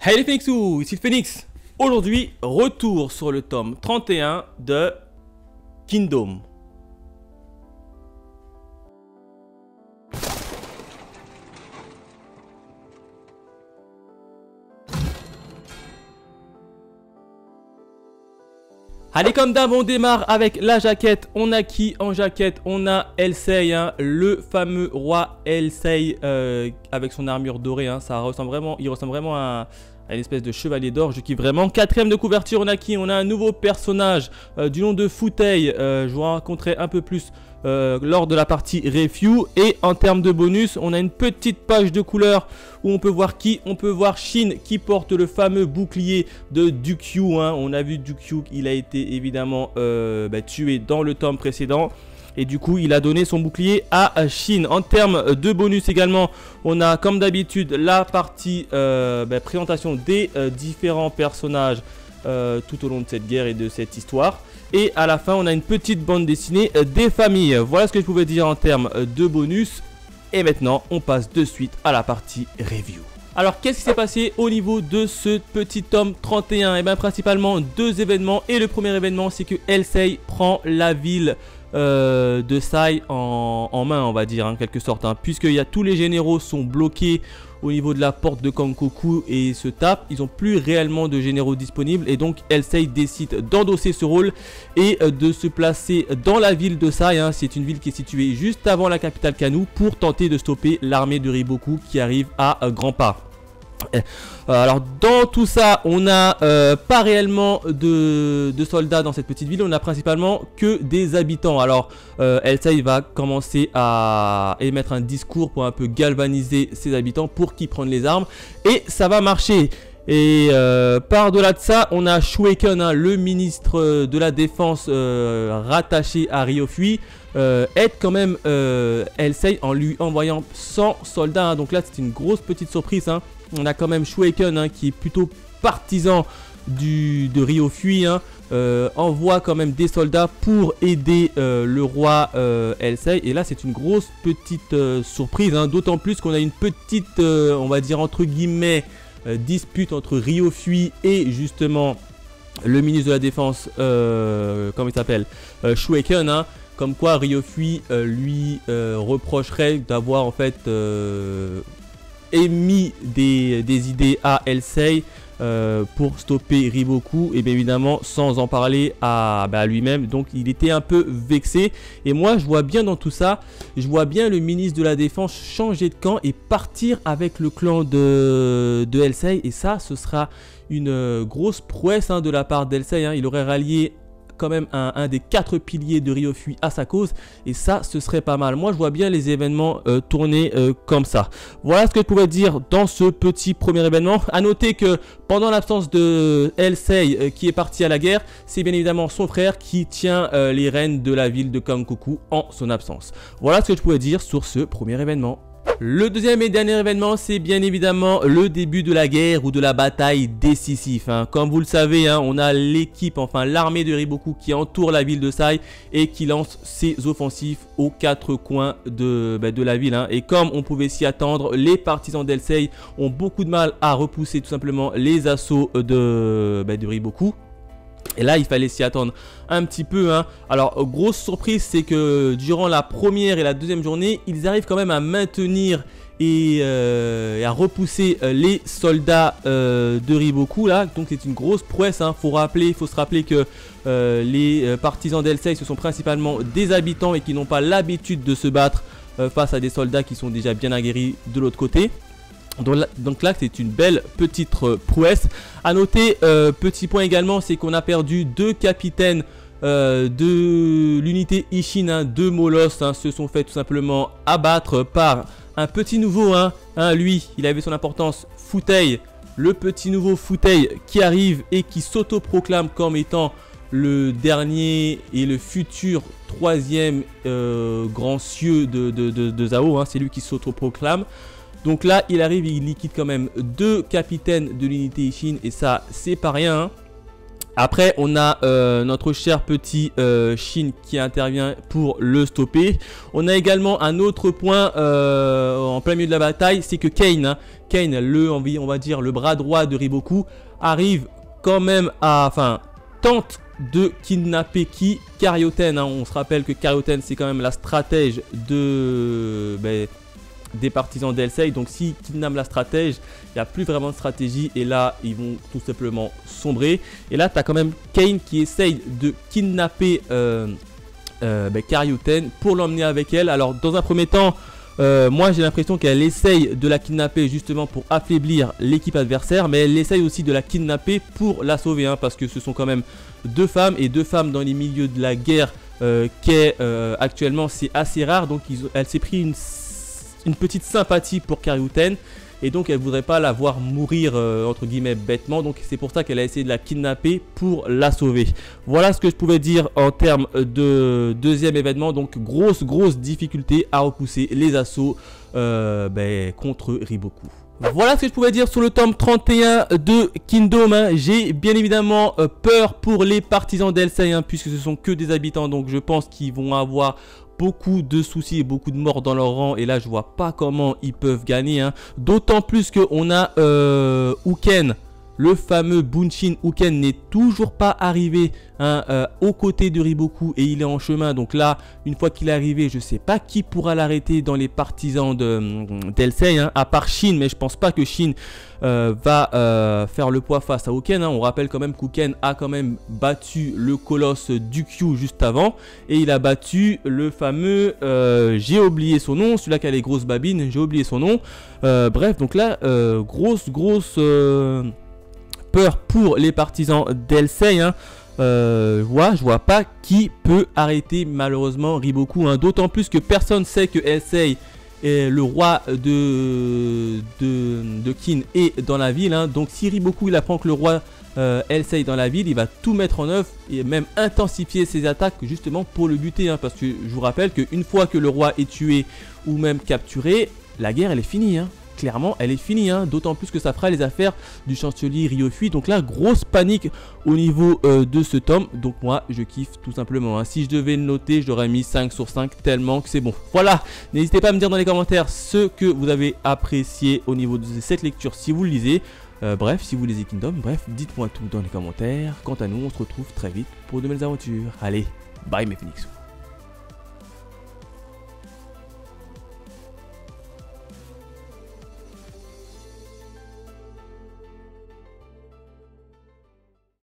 Hey les Phoenixous, ici le Phoenix. Aujourd'hui, retour sur le tome 31 de Kingdom. Allez, comme d'hab, on démarre avec la jaquette. On a qui en jaquette? On a Elsei, hein, le fameux roi Elsei avec son armure dorée. Hein, ça ressemble vraiment, il ressemble vraiment à une espèce de chevalier d'or. Je kiffe vraiment. Quatrième de couverture, on a qui? On a un nouveau personnage du nom de Futei. Je vous rencontrerai un peu plus lors de la partie review. Et en termes de bonus, on a une petite page de couleur où on peut voir qui? On peut voir Shin qui porte le fameux bouclier de Dukyu. Hein. On a vu Dukyu, il a été évidemment tué dans le tome précédent. Et du coup, il a donné son bouclier à Shin. En termes de bonus également, on a comme d'habitude la partie présentation des différents personnages tout au long de cette guerre et de cette histoire. Et à la fin, on a une petite bande dessinée des familles. Voilà ce que je pouvais dire en termes de bonus. Et maintenant, on passe de suite à la partie review. Alors, qu'est-ce qui s'est passé au niveau de ce petit tome 31? Et bien, principalement deux événements. Et le premier événement, c'est que Elsei prend la ville de Sai en main, on va dire, en quelque sorte, hein, puisque tous les généraux sont bloqués au niveau de la porte de Kankoku et se tapent. Ils n'ont plus réellement de généraux disponibles et donc Elsei décide d'endosser ce rôle et de se placer dans la ville de Sai. Hein. C'est une ville qui est située juste avant la capitale Kanu pour tenter de stopper l'armée de Riboku qui arrive à grands pas. Alors dans tout ça, on n'a pas réellement de soldats dans cette petite ville, on a principalement que des habitants. Alors Elsei va commencer à émettre un discours pour un peu galvaniser ses habitants pour qu'ils prennent les armes et ça va marcher. Et par-delà de ça, on a Shueiken, hein, le ministre de la Défense rattaché à Ryofui, aide quand même Elsei en lui envoyant 100 soldats. Hein. Donc là, c'est une grosse petite surprise. Hein. On a quand même Shueiken, hein, qui est plutôt partisan de Ryofui, hein, envoie quand même des soldats pour aider le roi Elsei. Et là, c'est une grosse petite surprise, hein, d'autant plus qu'on a une petite, on va dire entre guillemets, dispute entre Ryofui et justement le ministre de la Défense, comment il s'appelle, Shueiken, hein, comme quoi Ryofui lui reprocherait d'avoir en fait émis des idées à Elsei pour stopper Riboku et bien évidemment sans en parler à lui-même. Donc il était un peu vexé et moi je vois bien dans tout ça, je vois bien le ministre de la Défense changer de camp et partir avec le clan de Elsei et ça ce sera une grosse prouesse, hein, de la part d'Elsei. Hein. Il aurait rallié quand même un des 4 piliers de Ryofui à sa cause et ça ce serait pas mal. Moi je vois bien les événements tourner comme ça. Voilà ce que je pouvais dire dans ce petit premier événement. À noter que pendant l'absence de Elsei qui est parti à la guerre, c'est bien évidemment son frère qui tient les rênes de la ville de Kankoku en son absence. Voilà ce que je pouvais dire sur ce premier événement. Le deuxième et dernier événement, c'est bien évidemment le début de la guerre ou de la bataille décisif. Hein. Comme vous le savez, hein, on a l'équipe, enfin l'armée de Riboku qui entoure la ville de Sai et qui lance ses offensifs aux 4 coins de la ville. Hein. Et comme on pouvait s'y attendre, les partisans d'Elsei ont beaucoup de mal à repousser tout simplement les assauts de Riboku. Et là, il fallait s'y attendre un petit peu. Hein. Alors, grosse surprise, c'est que durant la première et la deuxième journée, ils arrivent quand même à maintenir et à repousser les soldats de Riboku. Là. Donc, c'est une grosse prouesse. Hein. Faut se rappeler que les partisans d'Elsei, ce sont principalement des habitants et qui n'ont pas l'habitude de se battre face à des soldats qui sont déjà bien aguerris de l'autre côté. Donc là c'est une belle petite prouesse. À noter, petit point également, c'est qu'on a perdu 2 capitaines de l'unité Ishin, hein, 2 molosses, hein, se sont fait tout simplement abattre par un petit nouveau. Hein, lui, il avait son importance, Futei, le petit nouveau Futei qui arrive et qui s'autoproclame comme étant le dernier et le futur 3e grand cieux de Zao. Hein, c'est lui qui s'autoproclame. Donc là, il arrive, il liquide quand même 2 capitaines de l'unité Ishin et ça, c'est pas rien. Hein. Après, on a notre cher petit Shin qui intervient pour le stopper. On a également un autre point en plein milieu de la bataille, c'est que Kane, hein, Kane, on va dire le bras droit de Riboku, arrive quand même à, enfin, tente de kidnapper qui? Karyoten, hein. On se rappelle que Karyoten, c'est quand même la stratège de... des partisans d'Elsei. Donc s'ils kidnappent la stratège, il n'y a plus vraiment de stratégie et là ils vont tout simplement sombrer. Et là tu as quand même Kane qui essaye de kidnapper Karyoten pour l'emmener avec elle. Alors dans un premier temps, moi j'ai l'impression qu'elle essaye de la kidnapper justement pour affaiblir l'équipe adversaire, mais elle essaye aussi de la kidnapper pour la sauver, hein, parce que ce sont quand même deux femmes, et deux femmes dans les milieux de la guerre qu'est actuellement, c'est assez rare. Donc elle s'est pris une petite sympathie pour Karyoten, et donc elle voudrait pas la voir mourir entre guillemets bêtement, donc c'est pour ça qu'elle a essayé de la kidnapper pour la sauver. Voilà ce que je pouvais dire en termes de deuxième événement. Donc grosse difficulté à repousser les assauts contre Riboku. Voilà ce que je pouvais dire sur le tome 31 de Kingdom, hein. J'ai bien évidemment peur pour les partisans d'Elsei, hein, puisque ce sont que des habitants, donc je pense qu'ils vont avoir beaucoup de soucis et beaucoup de morts dans leur rang, et là je vois pas comment ils peuvent gagner, hein. D'autant plus qu'on a Uken, le fameux Bunshin Uken n'est toujours pas arrivé, hein, aux côtés de Riboku, et il est en chemin. Donc là, une fois qu'il est arrivé, je sais pas qui pourra l'arrêter dans les partisans d'Elsei, hein, à part Shin, mais je pense pas que Shin va faire le poids face à Uken, hein. On rappelle quand même qu'Uken a quand même battu le colosse Dukyu juste avant, et il a battu le fameux, j'ai oublié son nom, celui-là qui a les grosses babines, j'ai oublié son nom. Bref, donc là, grosse peur pour les partisans d'Elsei, hein. Je vois pas qui peut arrêter malheureusement Riboku, hein. D'autant plus que personne sait que Elsei est le roi de Kin est dans la ville, hein. Donc si Riboku il apprend que le roi Elsei est dans la ville, il va tout mettre en œuvre et même intensifier ses attaques justement pour le buter, hein. Parce que je vous rappelle qu'une fois que le roi est tué ou même capturé, la guerre elle est finie, hein. Clairement elle est finie, hein. D'autant plus que ça fera les affaires du chancelier Ryofui. Donc là grosse panique au niveau de ce tome. Donc moi je kiffe tout simplement, hein. Si je devais le noter, je l'aurais mis 5 sur 5 tellement que c'est bon. Voilà, n'hésitez pas à me dire dans les commentaires ce que vous avez apprécié au niveau de cette lecture si vous le lisez. Bref, si vous lisez Kingdom, bref, dites-moi tout dans les commentaires. Quant à nous, on se retrouve très vite pour de nouvelles aventures. Allez, bye mes Phoenix.